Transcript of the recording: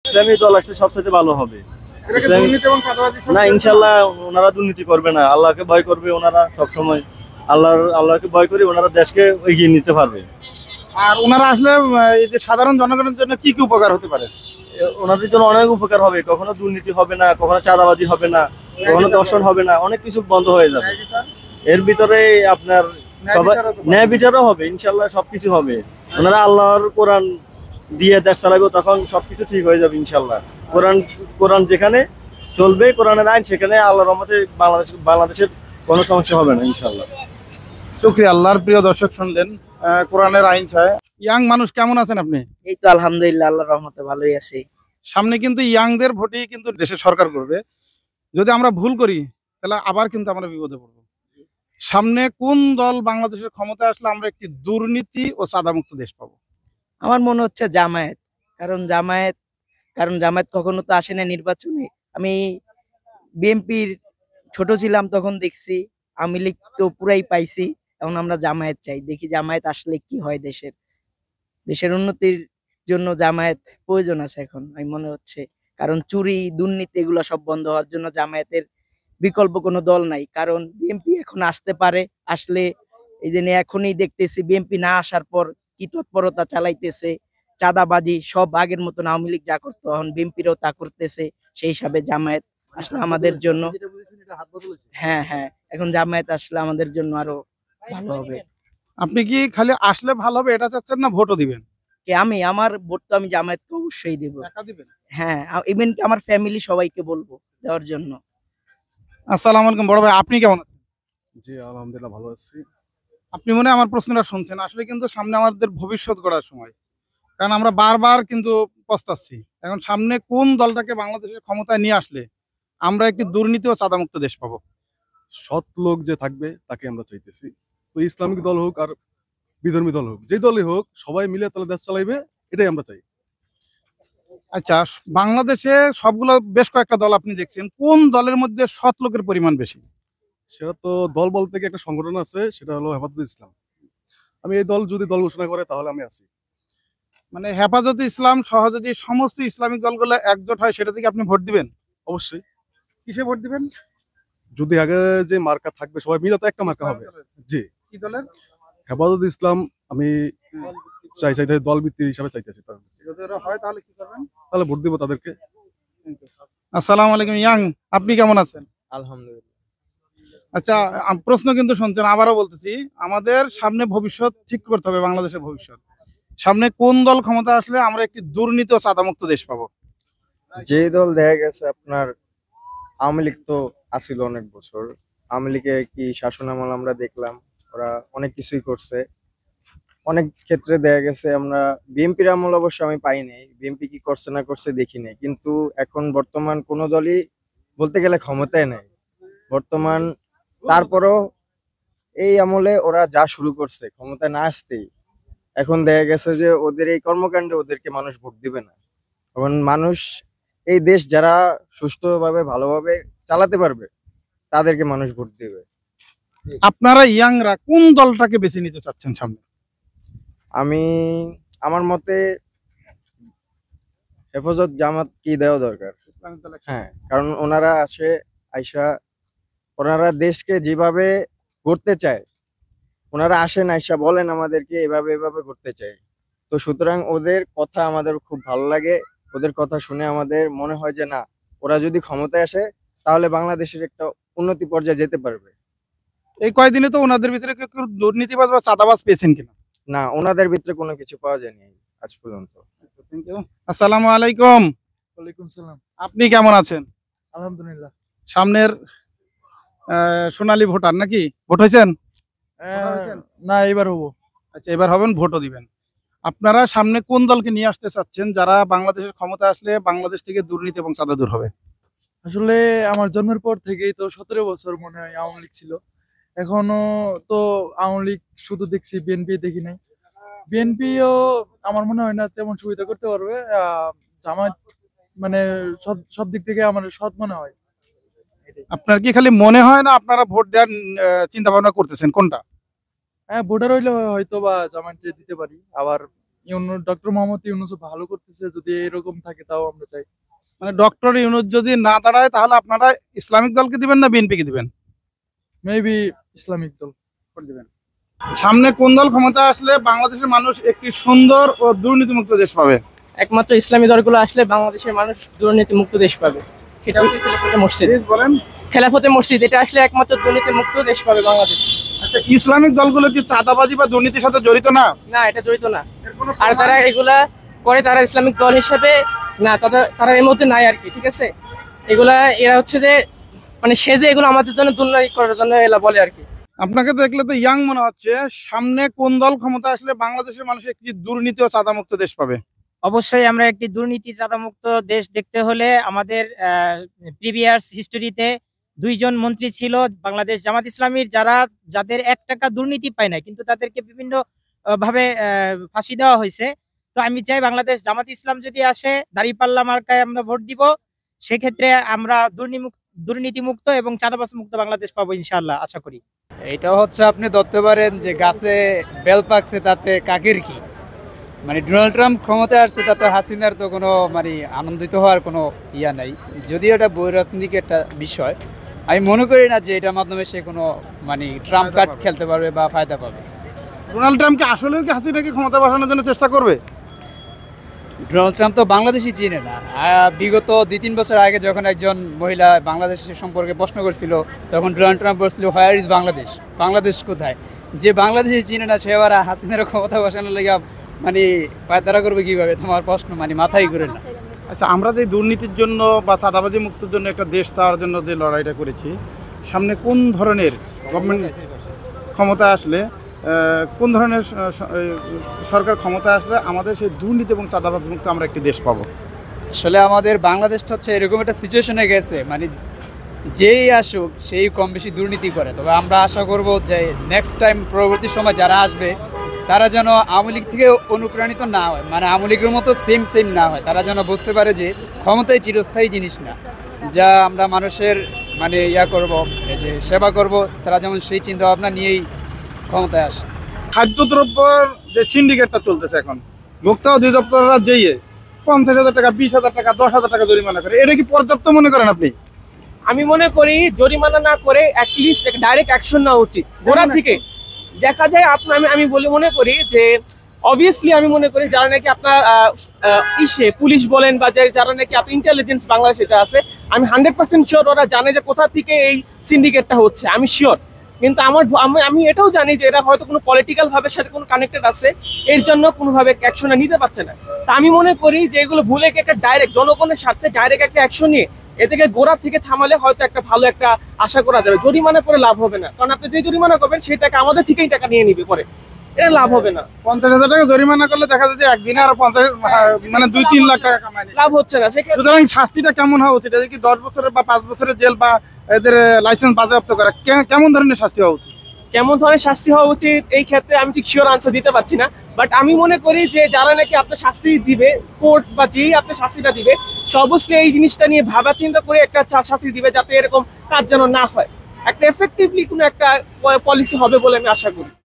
ইসলামী দল আসলে সবচেয়ে ভালো হবে। না, ইনশাল্লাহ ওনারা দুর্নীতি করবে না, আল্লাহকে ভয় করবে ওনারা সবসময়। আল্লাহকে ভয় করে ওনারা দেশকে এগিয়ে নিতে পারবে। আর ওনারা আসলে এই যে সাধারণ জনগণের জন্য কি কি উপকার হতে পারে? ওনাদের জন্য অনেক উপকার হবে, কখনো দুর্নীতি হবে না, কখনো চাঁদাবাজি হবে না, কখনো দর্শন হবে না, অনেক কিছু বন্ধ হয়ে যাবে। এর ভিতরে আপনার সবাই ন্যায় বিচারও হবে, ইনশাল্লাহ সবকিছু হবে। ওনারা আল্লাহর কোরআন দিয়ে দেশ চালাবে, তখন সবকিছু ঠিক হয়ে যাবে ইনশাল্লাহ। কোরআন যেখানে চলবে, কোরআনের আইন, সেখানে আল্লাহর রহমতে বাংলাদেশের কোনো সমস্যা হবে না ইনশাল্লাহ। শুকরিয়া। আল্লাহর প্রিয় দর্শক, শুনলেন কোরআনের আইন চায়। ইয়াং মানুষ কেমন আছেন আপনি? এই তো আলহামদুলিল্লাহ, আল্লাহর রহমতে ভালোই আছি। সামনে কিন্তু ইয়াংদের ভোটেই কিন্তু দেশের সরকার করবে। যদি আমরা ভুল করি তাহলে আবার কিন্তু আমরা বিপদে পড়বো। সামনে কোন দল বাংলাদেশের ক্ষমতায় আসলে আমরা একটি দুর্নীতি ও চাঁদামুক্ত দেশ পাবো? আমার মনে হচ্ছে জামায়াত। কারণ জামায়াত কখনো তো আসে না নির্বাচনে। আমি বিএনপির ছোট ছিলাম তখন দেখছি, আওয়ামী লীগ তো পুরাই পাইছি। এখন আমরা জামায়াত চাই, দেখি জামায়াত আসলে কি হয়। দেশের উন্নতির জন্য জামায়াত প্রয়োজন আছে এখন আমি মনে হচ্ছে। কারণ চুরি দুর্নীতি এগুলো সব বন্ধ হওয়ার জন্য জামায়াতের বিকল্প কোনো দল নাই। কারণ বিএনপি এখন আসতে পারে, আসলে এই যে এখনই দেখতেছি বিএনপি না আসার পর কি তৎপরতা চালাইতেছে, চাঁদাবাজি সব আগের মতন আওয়ামী লীগ যা করতো এখন বিএনপিরও তা করতেছে। সেই হিসাবে জামায়াত আসলে আমাদের জন্য, হ্যাঁ হ্যাঁ, এখন জামায়াত আসলে আমাদের জন্য আরো ভালো হবে। আপনি কি খালি আসলে ভালো হবে এটা চাচ্ছেন, না ভোটও দিবেন? আমার ভোট তো আমি জামায়াতকে অবশ্যই দেব। হ্যাঁ, ইভেন আমার ফ্যামিলি সবাইকে বলবো দেওয়ার জন্য। আসসালামু আলাইকুম বড় ভাই, আপনি কেমন আছেন? জি আলহামদুলিল্লাহ ভালো আছি। আপনি মনে হয় আমার প্রশ্নটা শুনছেন। আসলে কিন্তু সামনে আমাদের ভবিষ্যৎ গড়ার সময়, কারণ আমরা বারবার কিন্তু পস্তাচ্ছি। এখন সামনে কোন দলটাকে বাংলাদেশের ক্ষমতায় নিয়ে আসলে আমরা একটি দুর্নীতি ও চাঁদামুক্ত দেশ পাবো? সৎ লোক যে থাকবে তাকে আমরা চাইতেছি। তো ইসলামিক দল হোক আর বিধর্মী দল হোক, যে দলই হোক, সবাই মিলে তাহলে দেশ চালাইবে, এটাই আমরা চাই। আচ্ছা, বাংলাদেশে সবগুলো বেশ কয়েকটা দল আপনি দেখছেন, কোন দলের মধ্যে সৎ লোকের পরিমাণ বেশি? সেটা তো দল বলতে গিয়ে একটা সংগঠন আছে, সেটা হলো হেফাজতে ইসলাম। আমি এই দল যদি দল ঘোষণা করে তাহলে আমি আছি। মানে হেফাজতে ইসলাম সহ যদি সমস্ত ইসলামিক দলগুলো একজোট হয়, সেটা থেকে আপনি ভোট দিবেন? অবশ্যই। কিসে ভোট দিবেন? যদি আগে যে মার্কা থাকবে সবাই মিলে তো একটা মার্কা হবে। জি। কি দলের? হেফাজতে ইসলাম আমি চাইতে দল ভিত্তিক হিসাবে চাইতেছি। যদি ওরা হয় তাহলে কি করবেন? তাহলে ভোট দিব তাদেরকে। আসসালামু আলাইকুম ইয়াং, আপনি কেমন আছেন? আলহামদুলিল্লাহ। আচ্ছা, প্রশ্ন কিন্তু শুনছেন, আবারও বলতেছি, আমাদের সামনে ভবিষ্যৎ ঠিক করতে হবে। বাংলাদেশের ভবিষ্যৎ সামনে কোন দল ক্ষমতা আসলে আমরা একটি দুর্নীতি ও চাঁদামুক্ত দেশ পাবো? যে দল দেখা গেছে আপনার আওয়ামী লীগ তো আসিল অনেক বছর, আওয়ামী লীগের কি শাসনামল আমরা দেখলাম, ওরা অনেক কিছুই করছে। অনেক ক্ষেত্রে দেখা গেছে আমরা বিএনপির আমল অবশ্য আমি পাই নাই, বিএনপি কি করছে না করছে দেখি নাই, কিন্তু এখন বর্তমান কোন দলই বলতে গেলে ক্ষমতায় নাই বর্তমান। তারপরও এই আমলে ওরা যা শুরু করছে ক্ষমতায় না আসতেই, এখন দেখা গেছে যে ওদের এই কর্মকাণ্ডে ওদেরকে মানুষ ভোট দিবে না। এখন মানুষ এই দেশ যারা সুষ্ঠুভাবে ভালোভাবে চালাতে পারবে তাদেরকে মানুষ ভোট দিবে। আপনারা ইয়াংরা কোন দলটাকে বেছে নিতে চাচ্ছেন সামনে? আমি আমার মতে হেফাজত জামাত কি দেওয়া দরকার। হ্যাঁ, কারণ ওনারা আসে আইসা, ওনারা দেশকে যেভাবে করতে চায়, ওনারা আসেন আইসা বলেন আমাদেরকে এভাবে এভাবে করতে চায়। তো সুতরাং ওদের কথা আমাদের খুব ভালো লাগে, ওদের কথা শুনে আমাদের মনে হয় যে না, ওরা যদি ক্ষমতায় আসে তাহলে বাংলাদেশের একটা উন্নতি পর্যায়ে যেতে পারবে। এই কয়েকদিনে তো ওনাদের ভিতরে কেউ দুর্নীতিবাজ বা চাঁদাবাজ পেয়েছেন কিনা? না, ওনাদের ভিতরে কোনো কিছু পাওয়া যায়নি আজ পর্যন্ত। আসসালামু আলাইকুম। ওয়ালাইকুম সালাম। আপনি কেমন আছেন? আলহামদুলিল্লাহ। সামনের সোনালী ভোটার নাকি? ভোট হয়েছেন? না, এবার হবো। আচ্ছা, এবার হবেন, ভোটও দিবেন। আপনারা সামনে কোন দলকে নিয়ে আসতে চাচ্ছেন যারা বাংলাদেশের ক্ষমতা আসলে বাংলাদেশ থেকে দুর্নীতি এবং চাঁদা দূর হবে? আসলে আমার জন্মের পর থেকেই তো 17 বছর মনে হয় আওয়ামী লীগ ছিল। এখনো তো আওয়ামী লীগ শুধু দেখছি, বিএনপি দেখি নাই। বিএনপিও আমার মনে হয় না তেমন সুবিধা করতে পারবে। জামায়াত মানে সব দিক থেকে আমার সৎ মনে হয়। আপনার কি খালি মনে হয়, না আপনারা ভোট দেওয়ার চিন্তা ভাবনা করতেছেন? কোনটা? হ্যাঁ, ভোটার হইলে হয়তো বা জামায়াত দিতে পারি, আবার ডক্টর মোহাম্মদ ইউনূস ভালো করতেছে, যদি এরকম থাকে তাও আমরা চাই। মানে ডক্টর ইউনূস যদি না দাঁড়ায় তাহলে আপনারা ইসলামিক দলকে দিবেন না বিএনপিকে দিবেন? মেবি ইসলামিক দল দিবেন। সামনে কোন দল ক্ষমতা আসলে বাংলাদেশের মানুষ একটি সুন্দর ও দুর্নীতিমুক্ত দেশ পাবে? একমাত্র ইসলামী দলগুলো আসলে বাংলাদেশের মানুষ দুর্নীতিমুক্ত দেশ পাবে। সেটা হচ্ছে খেলাফতে মসজিদ। বলেন। খেলাফতে মসজিদ এটা আসলে একমাত্র দুর্নীতিমুক্ত দেশ পাবে বাংলাদেশ। আচ্ছা, ইসলামিক দলগুলো কি চাঁদাবাজি বা দুর্নীতির সাথে জড়িত না? না, এটা জড়িত না। আর যারা এগুলা করে তারা ইসলামিক দল হিসেবে না, তারা এর মধ্যে নাই আর কি। ঠিক আছে, এগুলা এরা হচ্ছে যে মানে সেজে এগুলো আমাদের জন্য দুর্নীতি করার জন্য এলা বলে আর কি। আপনাকে দেখলে তো ইয়াং মনে হচ্ছে। সামনে কোন দল ক্ষমতা আসলে বাংলাদেশের মানুষ একটি দুর্নীতি ও চাঁদামুক্ত দেশ পাবে? অবশ্যই আমরা একটি দুর্নীতি চাঁদামুক্ত দেশ দেখতে হলে আমাদের প্রিভিয়াস হিস্টোরিতে 2 জন মন্ত্রী ছিল বাংলাদেশ জামাত ইসলামীর, যাদের 1 টাকা দুর্নীতি পায় না, কিন্তু তাদেরকে বিভিন্ন ভাবে ফাঁসি দেওয়া হয়েছে। তো আমি চাই বাংলাদেশ জামাত ইসলাম যদি আসে, দাঁড়িপাল্লা মার্কায় আমরা ভোট দিব, সেক্ষেত্রে আমরা দুর্নীতিমুক্ত এবং চাঁদাবাজ মুক্ত বাংলাদেশ পাবো ইনশাআল্লাহ, আশা করি। এটা হচ্ছে আপনি ধরতে পারেন যে গাছে বেল পাকছে তাতে কাকের কি, মানে ডোনাল্ড ট্রাম্প ক্ষমতায় আসছে তাতে হাসিনার তো কোনো মানে আনন্দিত হওয়ার কোনো ইয়া নাই। যদিও এটা বৈরাজনীতিক একটা বিষয়, আমি মনে করি না যে এটার মাধ্যমে সে কোনো মানে ট্রাম্প কার্ড খেলতে পারবে বা ফায়দা পাবে। ডোনাল্ড ট্রাম্পকে আসলেও কি হাসিনাকে ক্ষমতা বসানোর জন্য চেষ্টা করবে? ডোনাল্ড ট্রাম্প তো বাংলাদেশই চিনে না। বিগত 2-3 বছর আগে যখন একজন মহিলা বাংলাদেশের সম্পর্কে প্রশ্ন করছিল, তখন ডোনাল্ড ট্রাম্প বলছিল হোয়ার ইজ বাংলাদেশ, বাংলাদেশ কোথায়? যে বাংলাদেশই চিনে না সে আবার হাসিনার ক্ষমতা বসানোর লেগে মানে পায়তারা করবে কিভাবে, তোমার প্রশ্ন মানে মাথায় ঘুরে না। আচ্ছা, আমরা যে দুর্নীতির জন্য বা চাঁদাবাজি মুক্তর জন্য একটা দেশ চাওয়ার জন্য যে লড়াইটা করেছি, সামনে কোন ধরনের গভর্নমেন্ট ক্ষমতা আসলে, কোন ধরনের সরকার ক্ষমতা আসলে আমাদের সেই দুর্নীতি এবং চাঁদাবাজ মুক্ত আমরা একটি দেশ পাবো? আসলে আমাদের বাংলাদেশটা হচ্ছে এরকম একটা সিচুয়েশনে গেছে, মানে যেই আসুক সেই কম বেশি দুর্নীতি করে। তবে আমরা আশা করব যে নেক্সট টাইম পরবর্তী সময় যারা আসবে তারা যেন আওয়ামী লীগ থেকে অনুপ্রাণিত না হয়, মানে আওয়ামী লীগের মতো সেম না হয়। তারা যেন বুঝতে পারে যে ক্ষমতাই চিরস্থায়ী জিনিস না, যা আমরা মানুষের মানে করব, এই যে সেবা করব, তারা যেমন সেই চিন্তা ভাবনা নিয়েই ক্ষমতায় আসে। খাদ্যদ্রব্যের যে সিন্ডিকেটটা চলতেছে এখন, ভোক্তা অধিদপ্তররা যেই 50,000 টাকা, 20,000 টাকা, 10,000 টাকা জরিমানা করে, এটা কি পর্যাপ্ত মনে করেন আপনি? আমি মনে করি জরিমানা না করে অ্যাটলিস্ট ডাইরেক্ট অ্যাকশন নেওয়া উচিত গোড়া থেকে। দেখা যায় আমি মনে করি যে অবভিয়াসলি আমি মনে করি যারা নাকি আপনার পুলিশ বলেন বা যারা নাকি আপনার ইন্টেলিজেন্স বাংলাদেশে আছে, আমি 100% শিওর ওরা জানে যে কোথা থেকে এই সিন্ডিকেটটা হচ্ছে, আমি শিওর। কিন্তু আমি এটাও জানি যে এরা হয়তো কোনো পলিটিক্যাল ভাবে সাথে কোনো কানেক্টেড আছে, এর জন্য কোনোভাবে অ্যাকশন নিতে পারছে না। তা আমি মনে করি যে এগুলো ভুলে একটা ডাইরেক্ট জনগণের স্বার্থে ডাইরেক্ট একটা অ্যাকশন নিয়ে এ থেকে গোড়া থেকে থামালে হয়তো একটা ভালো একটা আশা করা যাবে। জরিমানা করে লাভ হবে না, কারণ আপনি যে জরিমানা করবেন সেই টাকা আমাদের থেকেই টাকা নিয়ে নিবে পরে, এটা লাভ হবে না। 50,000 টাকা জরিমানা করলে দেখা যায় যে একদিনে আর 50 মানে 2-3 লাখ টাকা কামাই, লাভ হচ্ছে না। সুতরাং শাস্তিটা কেমন হওয়া উচিত? কি 10 বছরের বা 5 বছরের জেল বা এদের লাইসেন্স বাজেয়াপ্ত করা, কেমন ধরনের শাস্তি হওয়া উচিত? কেমন ধরনের শাস্তি হওয়া উচিত এই ক্ষেত্রে আমি ঠিক শিওর আনসার দিতে পারছি না, বাট আমি মনে করি যে যারা নাকি আপনার শাস্তি দিবে, কোর্ট বা যেই আপনার শাস্তিটা দিবে, অবশ্যই এই জিনিসটা নিয়ে ভাবা চিন্তা করে একটা শাস্তি দিবে, যাতে এরকম কাজ যেন না হয়। একটা এফেক্টিভলি কোনো একটা পলিসি হবে বলে আমি আশা করি।